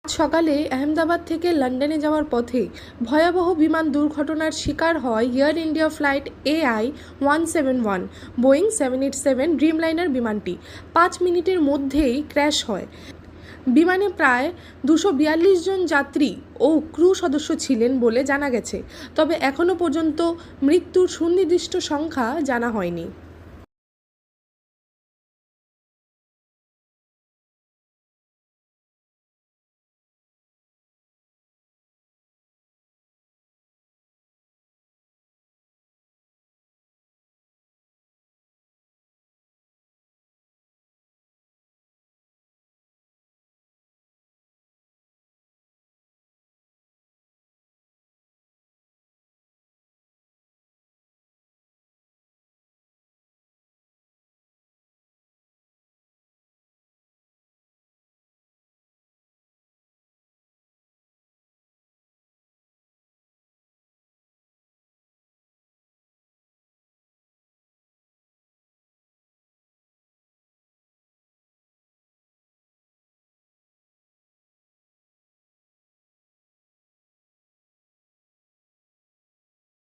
সকালে আহমেদাবাদ থেকে লন্ডনে যাওয়ার পথে ভয়াবহ বিমান দুর্ঘটনার শিকার হয় air India flight AI-171 Boeing 787 Dreamliner বিমানটি 5 মিনিটের মধ্যেই ক্র্যাশ হয়। বিমানে প্রায় 242 জন যাত্রী ও ক্রু সদস্য ছিলেন বলে জানা গেছে, তবে এখনও পর্যন্ত মৃত্যুর সুনির্দিষ্ট সংখ্যা জানা হয়নি।